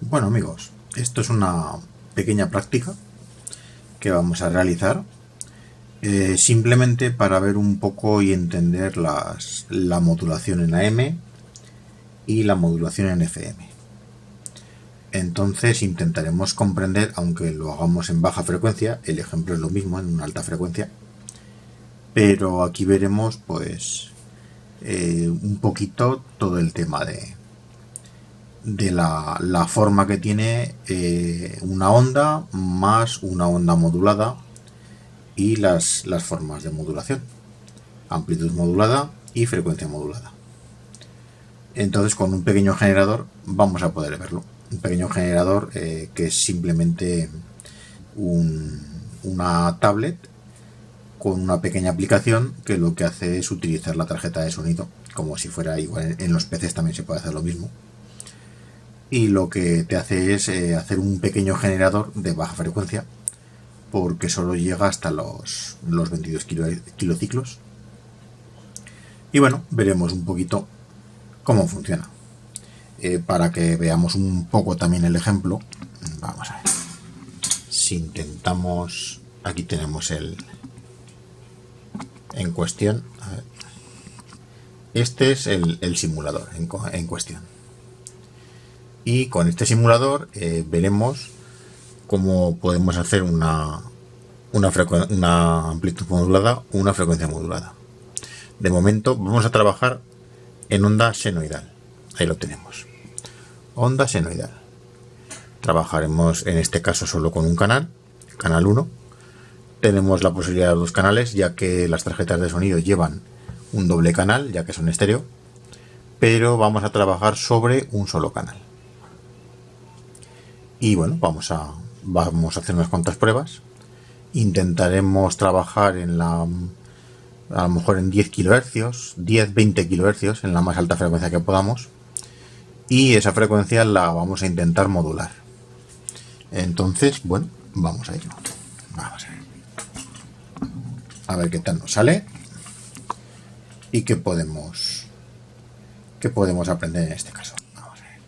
Bueno amigos, esto es una pequeña práctica que vamos a realizar simplemente para ver un poco y entender la modulación en AM y la modulación en FM. Entonces intentaremos comprender, aunque lo hagamos en baja frecuencia, el ejemplo es lo mismo en una alta frecuencia, pero aquí veremos pues un poquito todo el tema de la forma que tiene una onda más una onda modulada y las formas de modulación, amplitud modulada y frecuencia modulada. Entonces con un pequeño generador vamos a poder verlo. Un pequeño generador que es simplemente una tablet con una pequeña aplicación que lo que hace es utilizar la tarjeta de sonido, como si fuera igual. En los PCs también se puede hacer lo mismo, y lo que te hace es hacer un pequeño generador de baja frecuencia porque solo llega hasta los 22 kilociclos. Y bueno, veremos un poquito cómo funciona. Para que veamos un poco también el ejemplo, vamos a ver. Si intentamos, aquí tenemos el en cuestión. A ver. Este es el simulador en cuestión. Y con este simulador veremos cómo podemos hacer una amplitud modulada o una frecuencia modulada. De momento vamos a trabajar en onda senoidal. Ahí lo tenemos. Onda senoidal. Trabajaremos en este caso solo con un canal, canal 1. Tenemos la posibilidad de dos canales, ya que las tarjetas de sonido llevan un doble canal, ya que son estéreo, pero vamos a trabajar sobre un solo canal. Y bueno, vamos a hacer unas cuantas pruebas. Intentaremos trabajar a lo mejor en 10 kHz, 10-20 kHz, en la más alta frecuencia que podamos. Y esa frecuencia la vamos a intentar modular. Entonces, bueno, vamos a ello. Vamos a ver. A ver qué tal nos sale. Y qué podemos aprender en este caso. Vamos a ver.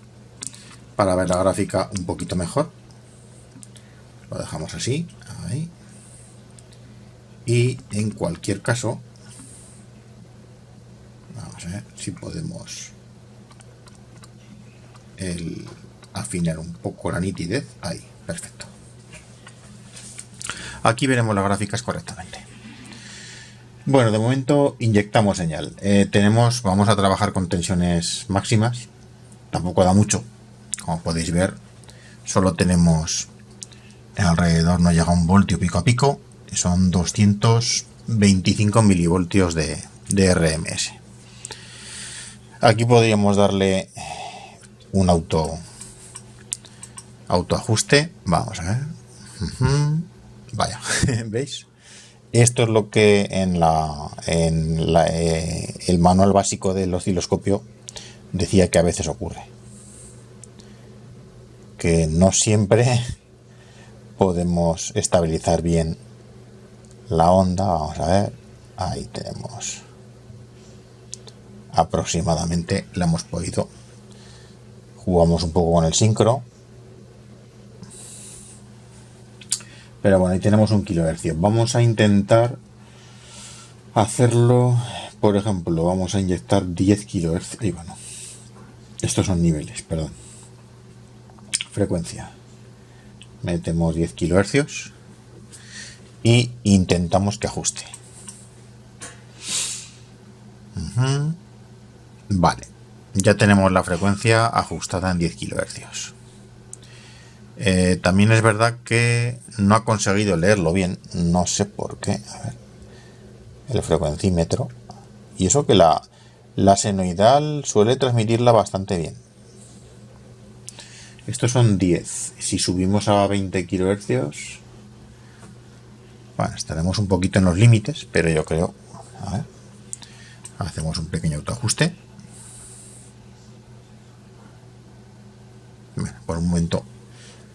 Para ver la gráfica un poquito mejor, lo dejamos así. Ahí. Y en cualquier caso, vamos a ver si podemos afinar un poco la nitidez. Ahí, perfecto. Aquí veremos las gráficas correctamente. Bueno, de momento inyectamos señal. Vamos a trabajar con tensiones máximas. Tampoco da mucho. Como podéis ver, solo tenemos alrededor, no llega a 1 voltio pico a pico. Son 225 milivoltios de RMS. Aquí podríamos darle un autoajuste. Vamos a ver. Vaya, ¿veis? Esto es lo que en el manual básico del osciloscopio decía que a veces ocurre. Que no siempre podemos estabilizar bien la onda. Vamos a ver. Ahí tenemos. Aproximadamente la hemos podido. Jugamos un poco con el sincro. Pero bueno, ahí tenemos 1 kHz. Vamos a intentar hacerlo, por ejemplo, vamos a inyectar 10 kHz. Y bueno, estos son niveles, perdón. Frecuencia. Metemos 10 kHz y intentamos que ajuste. Vale, ya tenemos la frecuencia ajustada en 10 kHz. También es verdad que no ha conseguido leerlo bien, no sé por qué. A ver, el frecuencímetro. Y eso que la senoidal suele transmitirla bastante bien. Estos son 10. Si subimos a 20 kHz, bueno, estaremos un poquito en los límites, pero yo creo. A ver, hacemos un pequeño autoajuste. Bueno, por un momento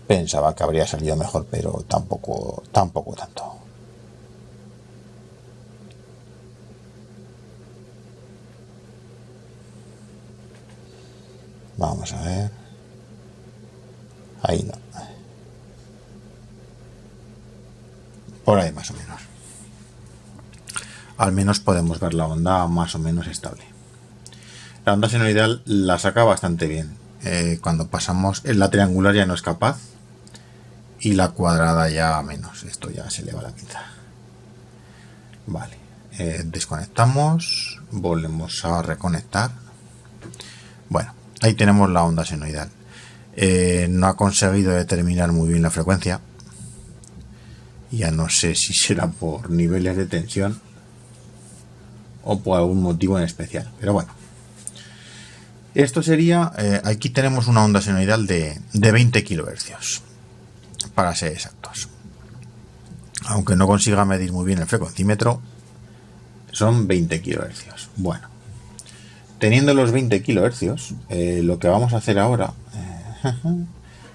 pensaba que habría salido mejor, pero tampoco tanto. Vamos a ver. Ahí no. Por ahí más o menos. Al menos podemos ver la onda más o menos estable. La onda senoidal la saca bastante bien. Cuando pasamos en la triangular ya no es capaz. Y la cuadrada ya menos. Esto ya se le va la pinza. Vale. Desconectamos. Volvemos a reconectar. Bueno, ahí tenemos la onda senoidal. No ha conseguido determinar muy bien la frecuencia. Ya no sé si será por niveles de tensión o por algún motivo en especial. Pero bueno. Esto sería... aquí tenemos una onda senoidal de 20 kHz. Para ser exactos. Aunque no consiga medir muy bien el frecuencímetro, son 20 kHz. Bueno. Teniendo los 20 kHz, lo que vamos a hacer ahora...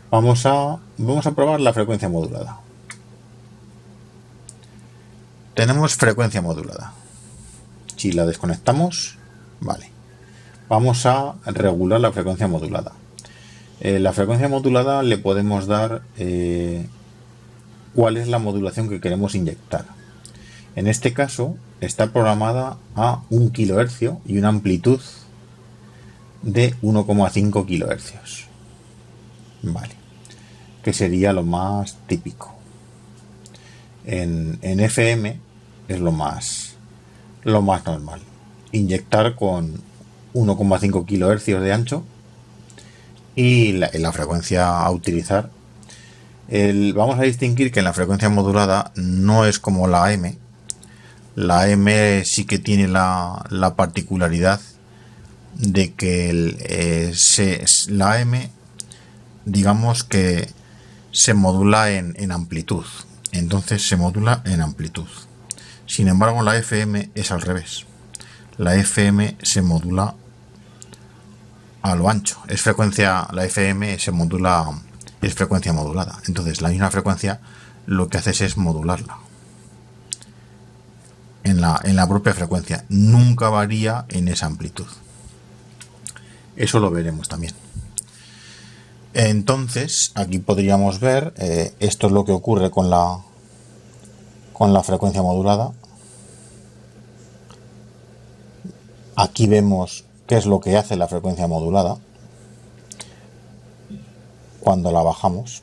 vamos a probar la frecuencia modulada. Tenemos frecuencia modulada. Si la desconectamos, vale. Vamos a regular la frecuencia modulada. La frecuencia modulada le podemos dar cuál es la modulación que queremos inyectar. En este caso está programada a 1 kHz y una amplitud de 1,5 kHz. Vale. Que sería lo más típico. En FM es lo más normal. Inyectar con 1,5 kHz de ancho y la frecuencia a utilizar. Vamos a distinguir que en la frecuencia modulada no es como la AM. La AM sí que tiene la particularidad de que la AM, digamos que se modula en amplitud. Entonces se modula en amplitud. Sin embargo, la FM es al revés. La FM se modula a lo ancho. La FM se modula, es frecuencia modulada. Entonces, la misma frecuencia lo que haces es modularla. En la propia frecuencia. Nunca varía en esa amplitud. Eso lo veremos también. Entonces, aquí podríamos ver, esto es lo que ocurre con la frecuencia modulada. Aquí vemos qué es lo que hace la frecuencia modulada cuando la bajamos.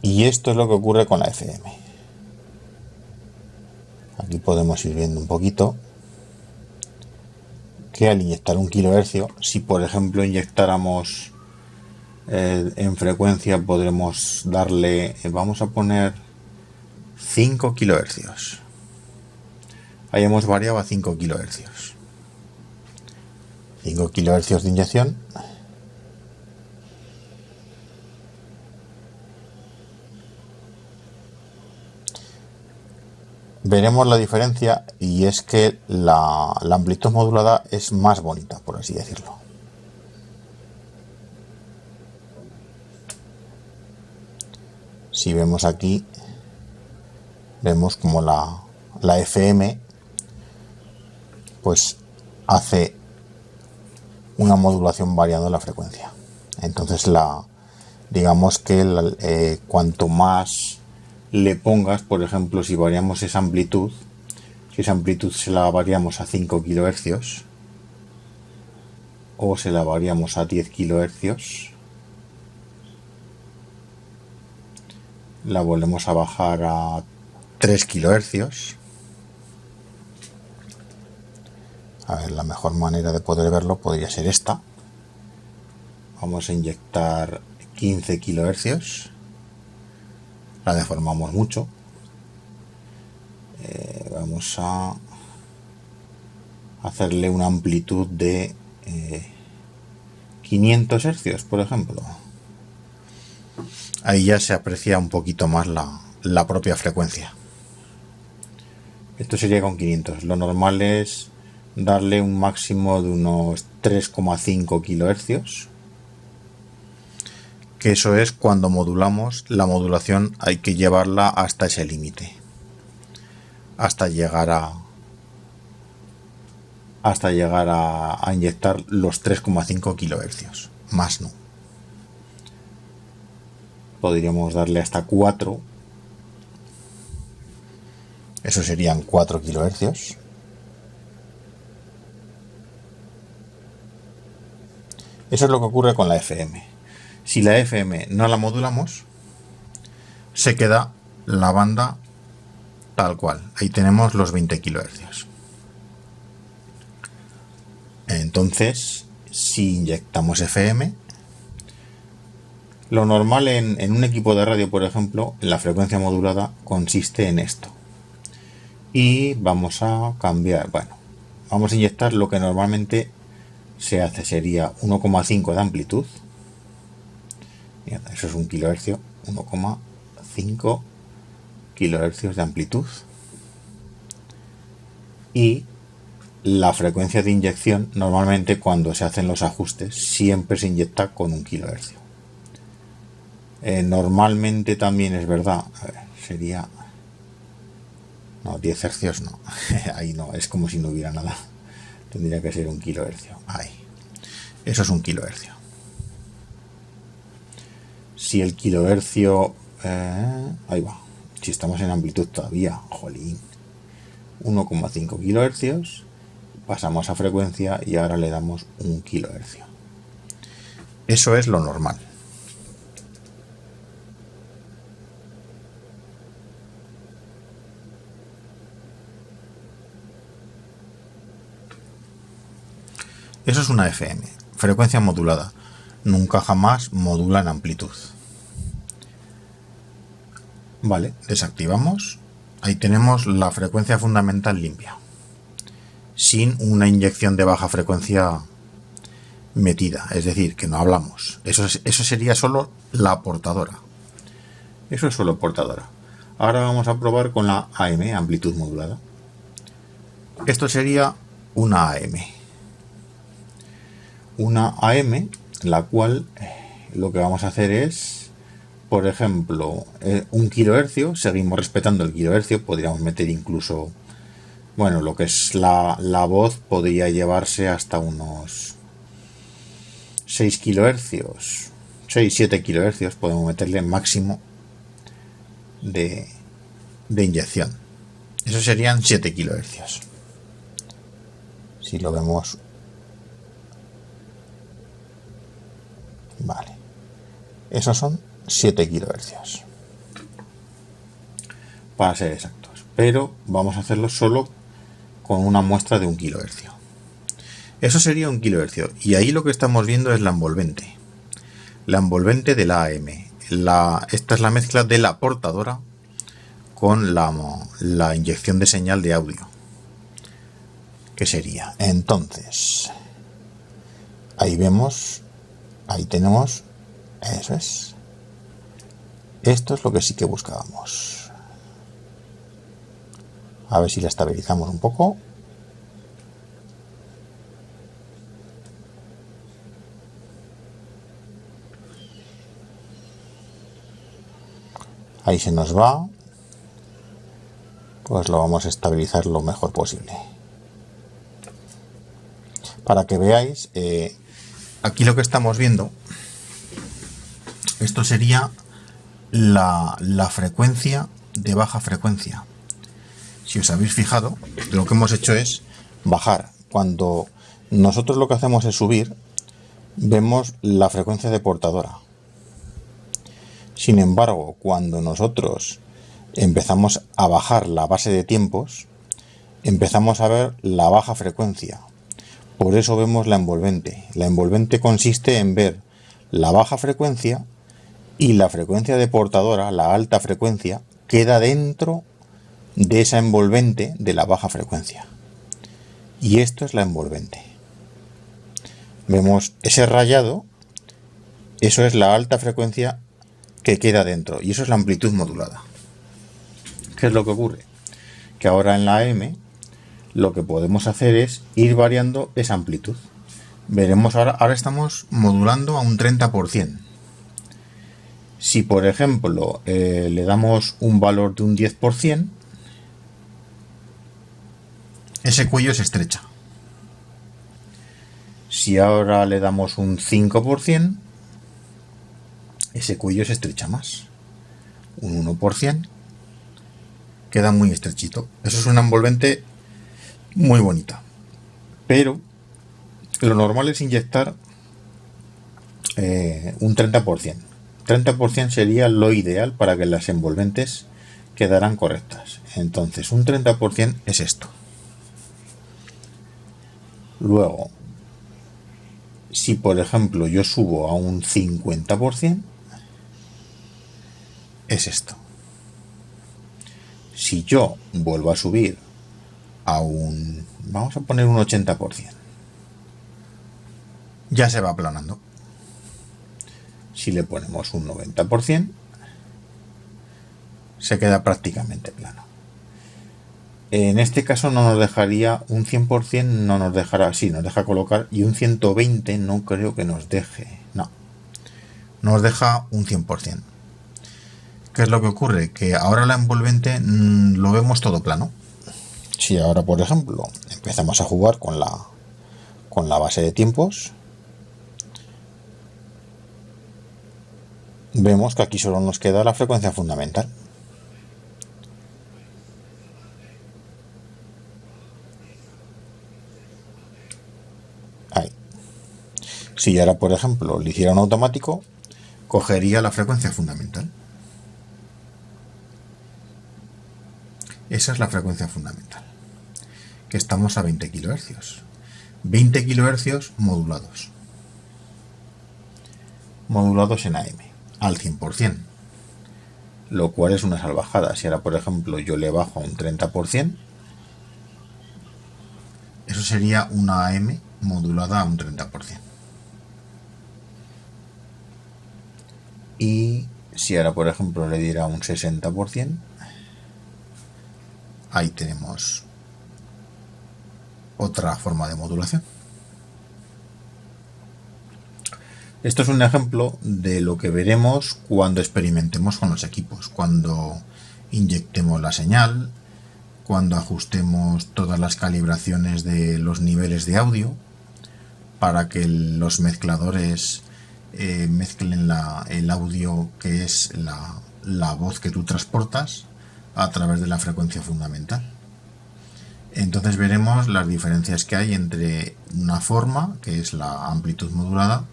Y esto es lo que ocurre con la FM. Aquí podemos ir viendo un poquito que al inyectar 1 kHz, si por ejemplo inyectáramos en frecuencia, podremos darle, vamos a poner 5 kHz. Ahí hemos variado a 5 kHz. 5 kHz de inyección. Veremos la diferencia, y es que la amplitud modulada es más bonita, por así decirlo. Si vemos aquí, vemos como la FM pues hace una modulación variando la frecuencia. Entonces digamos que cuanto más le pongas, por ejemplo, si variamos esa amplitud, si esa amplitud se la variamos a 5 kHz o se la variamos a 10 kHz, la volvemos a bajar a 3 kHz. A ver, la mejor manera de poder verlo podría ser esta. Vamos a inyectar 15 kHz. La deformamos mucho. Vamos a hacerle una amplitud de 500 Hz, por ejemplo. Ahí ya se aprecia un poquito más la propia frecuencia. Esto sería con 500. Lo normal es darle un máximo de unos 3,5 kHz. Que eso es cuando modulamos. La modulación hay que llevarla hasta ese límite, hasta llegar a hasta llegar a inyectar los 3,5 kilohercios. Más no. Podríamos darle hasta 4. Eso serían 4 kilohercios. Eso es lo que ocurre con la FM. Si la FM no la modulamos, se queda la banda tal cual. Ahí tenemos los 20 kilohercios. Entonces, si inyectamos FM, lo normal en un equipo de radio, por ejemplo, la frecuencia modulada consiste en esto. Y vamos a cambiar, vamos a inyectar lo que normalmente se hace, sería 1,5 de amplitud. Eso es 1 kilohercio, 1,5 kilohercios de amplitud. Y la frecuencia de inyección, normalmente cuando se hacen los ajustes, siempre se inyecta con 1 kilohercio. Normalmente también es verdad, sería... No, 10 hercios no. Ahí no, es como si no hubiera nada. Tendría que ser 1 kilohercio. Ahí. Eso es 1 kilohercio. Si el kilohercio... ahí va. Si estamos en amplitud todavía, jolín. 1,5 kilohercios. Pasamos a frecuencia y ahora le damos 1 kilohercio. Eso es lo normal. Eso es una FM, frecuencia modulada. Nunca jamás modula en amplitud. Vale, desactivamos. Ahí tenemos la frecuencia fundamental limpia, sin una inyección de baja frecuencia metida, es decir, que no hablamos. Eso sería solo la portadora. Eso es solo portadora. Ahora vamos a probar con la AM, amplitud modulada. Esto sería una AM. Una AM, la cual lo que vamos a hacer es, por ejemplo, 1 kilohercio, seguimos respetando el kilohercio, podríamos meter incluso, bueno, lo que es la voz podría llevarse hasta unos 6 kilohercios, 6-7 kilohercios, podemos meterle máximo de inyección. Eso serían 7 kilohercios. Si lo vemos... Vale, esos son 7 kilohercios para ser exactos, pero vamos a hacerlo solo con una muestra de 1 kilohercio. Eso sería 1 kilohercio, y ahí lo que estamos viendo es la envolvente de la AM. Esta es la mezcla de la portadora con la inyección de señal de audio, que sería, entonces, ahí vemos. Ahí tenemos, eso es. Esto es lo que sí que buscábamos. A ver si la estabilizamos un poco. Ahí se nos va. Pues lo vamos a estabilizar lo mejor posible. Para que veáis... aquí lo que estamos viendo, esto sería la frecuencia de baja frecuencia. Si os habéis fijado, lo que hemos hecho es bajar. Cuando nosotros lo que hacemos es subir, vemos la frecuencia de portadora. Sin embargo, cuando nosotros empezamos a bajar la base de tiempos, empezamos a ver la baja frecuencia. Por eso vemos la envolvente. La envolvente consiste en ver la baja frecuencia y la frecuencia de portadora, la alta frecuencia, queda dentro de esa envolvente de la baja frecuencia. Y esto es la envolvente. Vemos ese rayado, eso es la alta frecuencia que queda dentro, y eso es la amplitud modulada. ¿Qué es lo que ocurre? Que ahora en la AM lo que podemos hacer es ir variando esa amplitud. Veremos ahora estamos modulando a un 30%. Si por ejemplo le damos un valor de un 10%, ese cuello se estrecha. Si ahora le damos un 5%, ese cuello se estrecha más. Un 1% queda muy estrechito. Eso es una envolvente muy bonita. Pero lo normal es inyectar un 30%. 30% sería lo ideal para que las envolventes quedaran correctas. Entonces, un 30% es esto. Luego, si por ejemplo yo subo a un 50%, es esto. Si yo vuelvo a subir a un, vamos a poner un 80%, ya se va aplanando. Si le ponemos un 90%, se queda prácticamente plano. En este caso no nos dejaría un 100%, no nos dejará, sí, nos deja colocar, y un 120 no creo que nos deje, no, nos deja un 100%. ¿Qué es lo que ocurre? Que ahora la envolvente lo vemos todo plano. Si ahora, por ejemplo, empezamos a jugar con la base de tiempos, vemos que aquí solo nos queda la frecuencia fundamental. Ahí. Si ahora, por ejemplo, le hiciera un automático, cogería la frecuencia fundamental. Esa es la frecuencia fundamental, que estamos a 20 kHz. 20 kHz modulados. Modulados en AM, al 100%. Lo cual es una salvajada. Si ahora, por ejemplo, yo le bajo a un 30%, eso sería una AM modulada a un 30%. Y si ahora, por ejemplo, le diera un 60%, ahí tenemos otra forma de modulación. Esto es un ejemplo de lo que veremos cuando experimentemos con los equipos, cuando inyectemos la señal, cuando ajustemos todas las calibraciones de los niveles de audio para que los mezcladores mezclen el audio, que es la voz que tú transportas, a través de la frecuencia fundamental. Entonces veremos las diferencias que hay entre una forma, que es la amplitud modulada,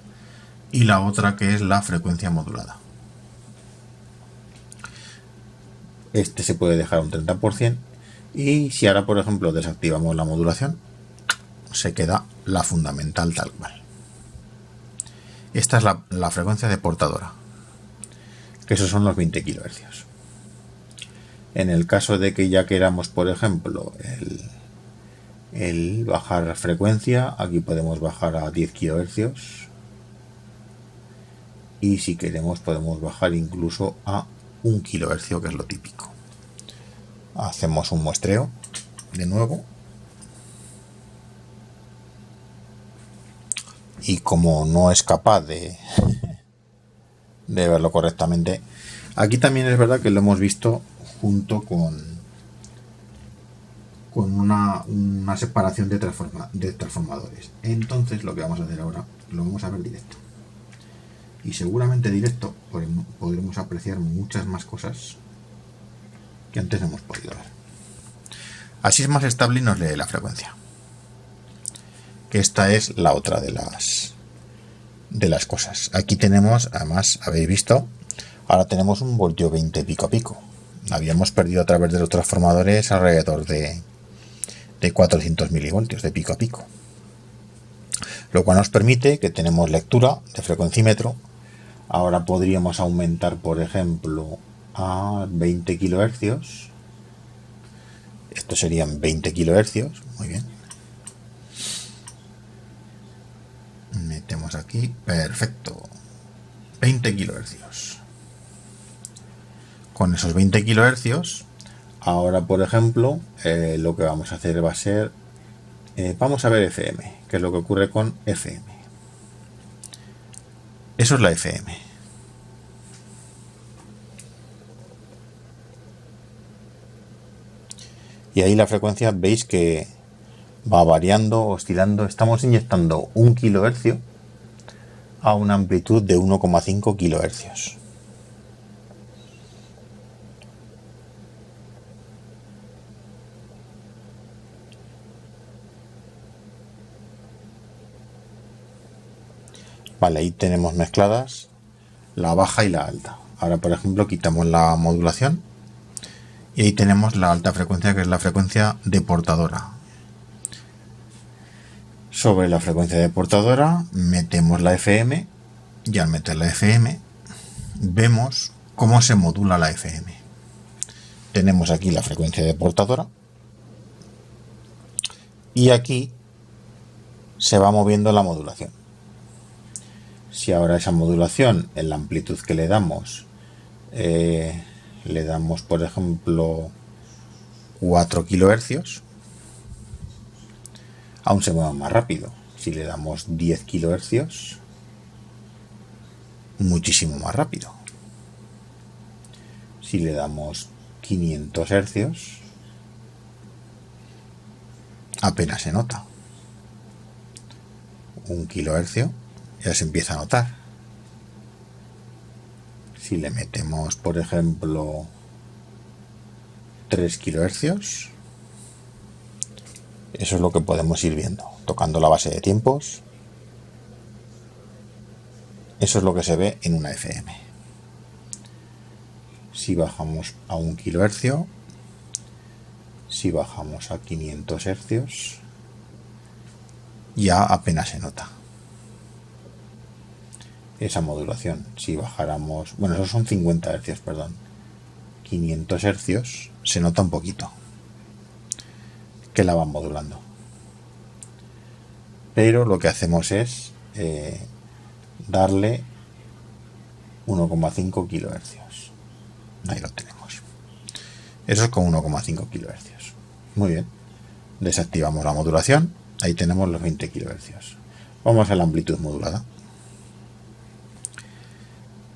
y la otra, que es la frecuencia modulada. Este se puede dejar un 30%, y si ahora, por ejemplo, desactivamos la modulación, se queda la fundamental tal cual. Esta es la frecuencia de portadora, que esos son los 20 kHz. En el caso de que ya queramos, por ejemplo, el bajar frecuencia, aquí podemos bajar a 10 kHz, y si queremos podemos bajar incluso a 1 kHz, que es lo típico. Hacemos un muestreo de nuevo, y como no es capaz de verlo correctamente, aquí también es verdad que lo hemos visto junto con una separación de transformadores. Entonces lo que vamos a hacer ahora, lo vamos a ver directo, y seguramente directo podremos apreciar muchas más cosas que antes no hemos podido ver. Así es más estable y nos lee la frecuencia, que esta es la otra de las cosas. Aquí tenemos, además, habéis visto, ahora tenemos un voltio 20 pico a pico. Habíamos perdido a través de los transformadores alrededor de 400 milivoltios de pico a pico, lo cual nos permite que tenemos lectura de frecuencímetro. Ahora podríamos aumentar, por ejemplo, a 20 kHz. Esto serían 20 kHz. Muy bien. Metemos aquí. Perfecto. 20 kHz. Con esos 20 kHz, ahora, por ejemplo, lo que vamos a hacer va a ser, vamos a ver FM, que es lo que ocurre con FM. Eso es la FM. Y ahí la frecuencia, veis que Va variando, oscilando. Estamos inyectando 1 kilohercio a una amplitud de 1,5 kilohercios. Vale, ahí tenemos mezcladas la baja y la alta. Ahora, por ejemplo, quitamos la modulación y ahí tenemos la alta frecuencia, que es la frecuencia de portadora. Sobre la frecuencia de portadora metemos la FM y al meter la FM vemos cómo se modula la FM. Tenemos aquí la frecuencia de portadora y aquí se va moviendo la modulación. Si ahora esa modulación, en la amplitud que le damos por ejemplo 4 kilohercios, aún se mueve más rápido. Si le damos 10 kilohercios, muchísimo más rápido. Si le damos 500 hercios, apenas se nota. 1 kilohercio ya se empieza a notar. Si le metemos, por ejemplo, 3 kilohercios, eso es lo que podemos ir viendo, tocando la base de tiempos. Eso es lo que se ve en una FM. Si bajamos a 1 kilohercio, si bajamos a 500 hercios, ya apenas se nota esa modulación. Si bajáramos, bueno, esos son 50 hercios, perdón, 500 hercios, se nota un poquito que la van modulando. Pero lo que hacemos es darle 1,5 kilohercios. Ahí lo tenemos. Eso es con 1,5 kilohercios. Muy bien. Desactivamos la modulación. Ahí tenemos los 20 kilohercios. Vamos a la amplitud modulada.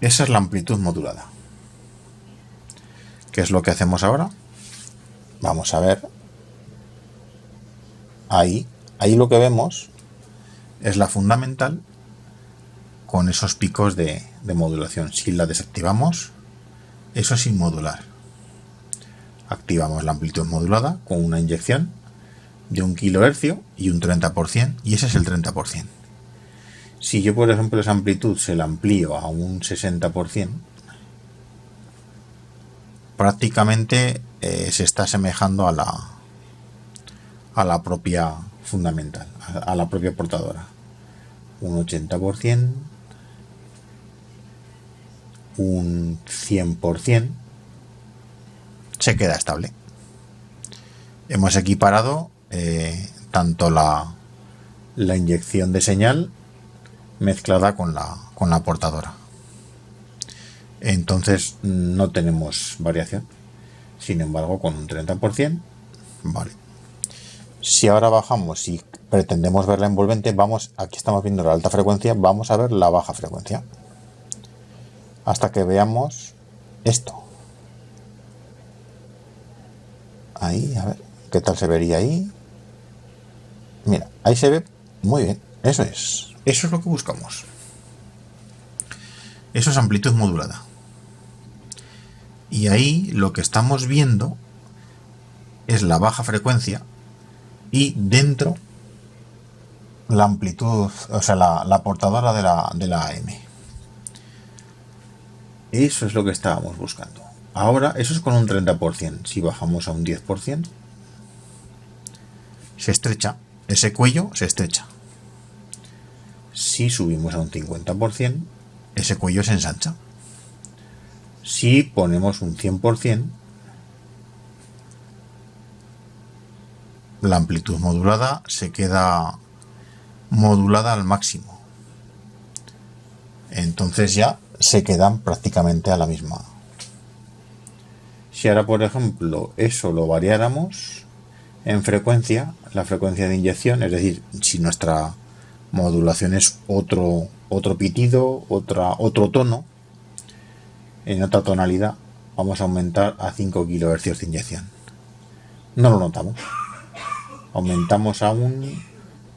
Esa es la amplitud modulada. ¿Qué es lo que hacemos ahora? Vamos a ver. Ahí lo que vemos es la fundamental con esos picos de modulación. Si la desactivamos, eso es sin modular. Activamos la amplitud modulada con una inyección de 1 kilohercio y un 30%, y ese es el 30%. Si yo, por ejemplo, esa amplitud se la amplío a un 60%, prácticamente se está asemejando a la propia fundamental, a la propia portadora. Un 80%, un 100%, se queda estable. Hemos equiparado tanto la inyección de señal mezclada con la portadora. Entonces no tenemos variación. Sin embargo, con un 30%, vale. Si ahora bajamos y pretendemos ver la envolvente, aquí estamos viendo la alta frecuencia, vamos a ver la baja frecuencia. Hasta que veamos esto. Ahí, a ver, ¿qué tal se vería ahí? Mira, ahí se ve muy bien. Eso es lo que buscamos. Eso es amplitud modulada. Y ahí lo que estamos viendo es la baja frecuencia y dentro la amplitud, o sea, la portadora de la AM. Eso es lo que estábamos buscando. Ahora, eso es con un 30%. Si bajamos a un 10%, se estrecha. Ese cuello se estrecha. Si subimos a un 50%, ese cuello se ensancha. Si ponemos un 100%, la amplitud modulada se queda modulada al máximo. Entonces ya se quedan prácticamente a la misma. Si ahora, por ejemplo, eso lo variáramos en frecuencia, la frecuencia de inyección, es decir, si nuestra modulación es otro pitido, otro tono, en otra tonalidad, vamos a aumentar a 5 kHz de inyección. No lo notamos. Aumentamos a un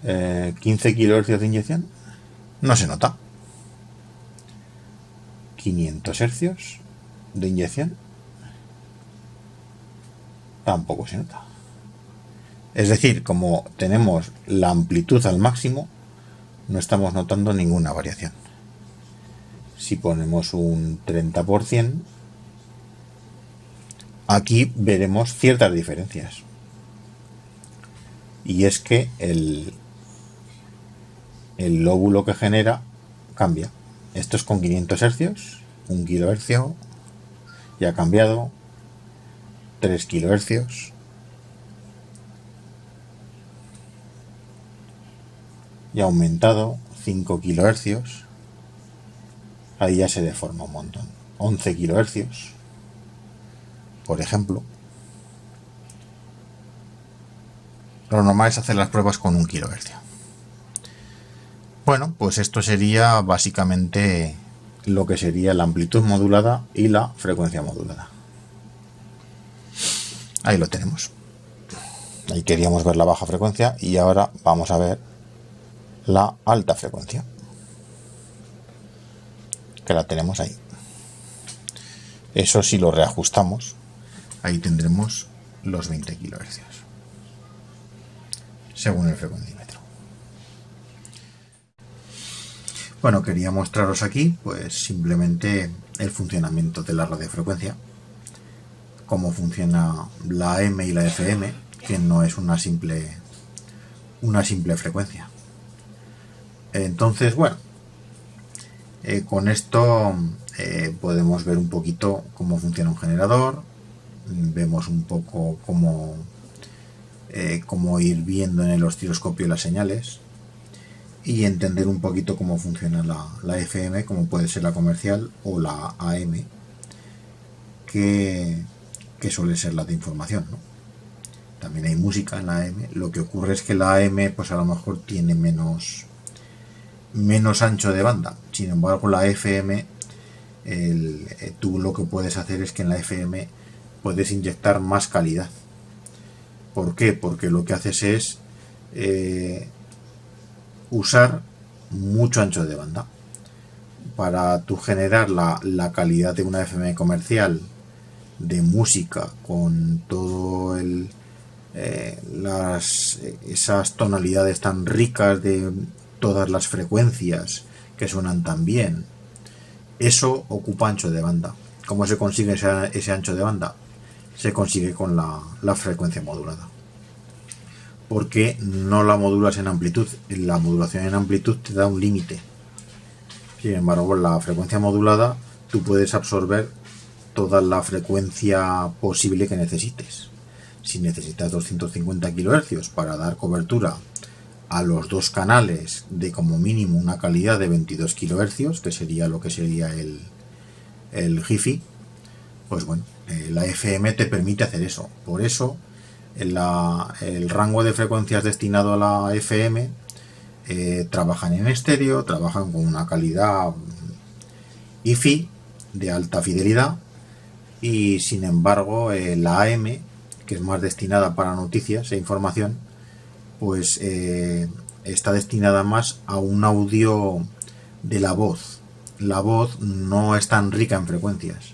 15 kHz de inyección, no se nota. 500 Hz de inyección, tampoco se nota. Es decir, como tenemos la amplitud al máximo, no estamos notando ninguna variación. Si ponemos un 30%, aquí veremos ciertas diferencias. Y es que el lóbulo que genera cambia. Esto es con 500 Hz, 1 kHz, y ha cambiado 3 kHz, y ha aumentado 5 kHz, ahí ya se deforma un montón. 11 kHz, por ejemplo. Lo normal es hacer las pruebas con 1 kHz. Bueno, pues esto sería básicamente lo que sería la amplitud modulada y la frecuencia modulada. Ahí lo tenemos. Ahí queríamos ver la baja frecuencia y ahora vamos a ver la alta frecuencia, que la tenemos ahí. Eso si lo reajustamos, ahí tendremos los 20 kHz según el frecuenciómetro. Bueno, quería mostraros aquí pues simplemente el funcionamiento de la radiofrecuencia, cómo funciona la AM y la FM, que no es una simple frecuencia. Entonces, bueno, con esto podemos ver un poquito cómo funciona un generador, vemos un poco cómo ir viendo en el osciloscopio las señales y entender un poquito cómo funciona la FM, como puede ser la comercial o la AM, que suele ser la de información, ¿no? También hay música en la AM. Lo que ocurre es que la AM pues a lo mejor tiene menos ancho de banda. Sin embargo, la FM, tú lo que puedes hacer es que en la FM puedes inyectar más calidad. ¿Por qué? Porque lo que haces es usar mucho ancho de banda. Para tú generar la calidad de una FM comercial de música con todo esas tonalidades tan ricas de todas las frecuencias que suenan tan bien, eso ocupa ancho de banda. ¿Cómo se consigue ese ancho de banda? Se consigue con la frecuencia modulada, porque no la modulas en amplitud. La modulación en amplitud te da un límite. Sin embargo, con la frecuencia modulada tú puedes absorber toda la frecuencia posible que necesites. Si necesitas 250 kHz para dar cobertura a los dos canales de como mínimo una calidad de 22 kHz, que sería lo que sería el Hi-Fi, pues bueno, la FM te permite hacer eso. Por eso el rango de frecuencias destinado a la FM trabajan en estéreo, trabajan con una calidad Hi-Fi de alta fidelidad, y sin embargo la AM, que es más destinada para noticias e información, pues está destinada más a un audio de la voz. La voz no es tan rica en frecuencias,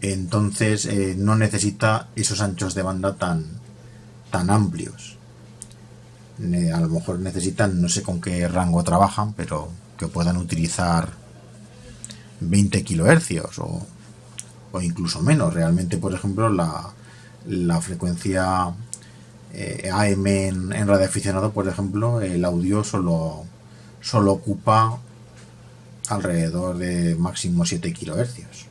entonces no necesita esos anchos de banda tan amplios. A lo mejor necesitan, no sé con qué rango trabajan, pero que puedan utilizar 20 kHz o incluso menos. Realmente, por ejemplo, la frecuencia AM en radioaficionado, por ejemplo, el audio solo ocupa alrededor de máximo 7 kHz.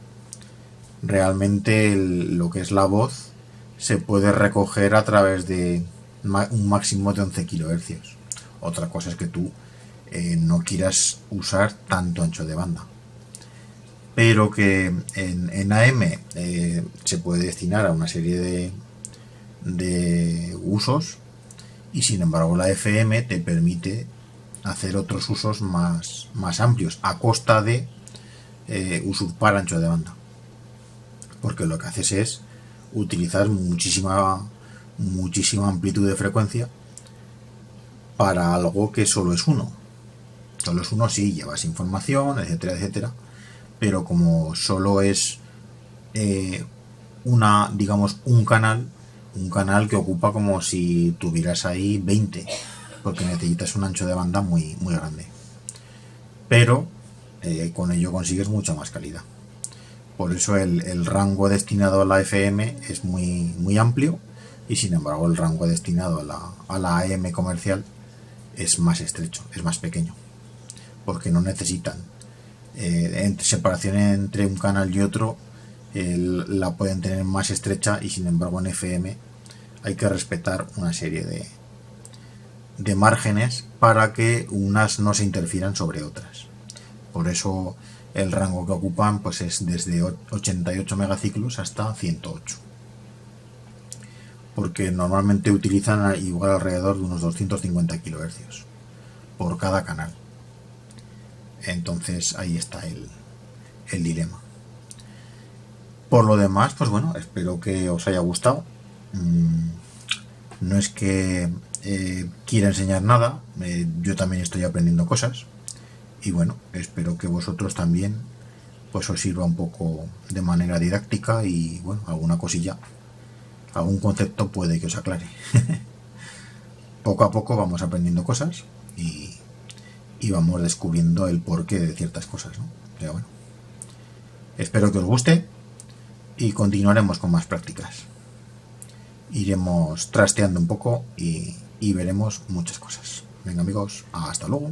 Realmente lo que es la voz se puede recoger a través de un máximo de 11 kHz. Otra cosa es que tú no quieras usar tanto ancho de banda, pero que en AM se puede destinar a una serie de usos, y sin embargo la FM te permite hacer otros usos más amplios a costa de usurpar ancho de banda, porque lo que haces es utilizar muchísima muchísima amplitud de frecuencia para algo que solo es uno. Solo es uno, sí, llevas información, etcétera, etcétera, pero como solo es digamos, un canal que ocupa como si tuvieras ahí 20, porque necesitas un ancho de banda muy, muy grande. Pero con ello consigues mucha más calidad. Por eso el rango destinado a la FM es muy, muy amplio, y sin embargo el rango destinado a la AM comercial es más estrecho, es más pequeño, porque no necesitan separación entre un canal y otro. La pueden tener más estrecha, y sin embargo en FM hay que respetar una serie de márgenes para que unas no se interfieran sobre otras. Por eso el rango que ocupan pues es desde 88 megaciclos hasta 108, porque normalmente utilizan igual alrededor de unos 250 kilohercios por cada canal. Entonces ahí está el dilema. Por lo demás, pues bueno, espero que os haya gustado. No es que quiera enseñar nada, yo también estoy aprendiendo cosas, y bueno, espero que vosotros también pues os sirva un poco de manera didáctica, y bueno, alguna cosilla, algún concepto puede que os aclare. Poco a poco vamos aprendiendo cosas y vamos descubriendo el porqué de ciertas cosas, ¿no? Pero bueno, espero que os guste y continuaremos con más prácticas. Iremos trasteando un poco y veremos muchas cosas. Venga amigos, hasta luego.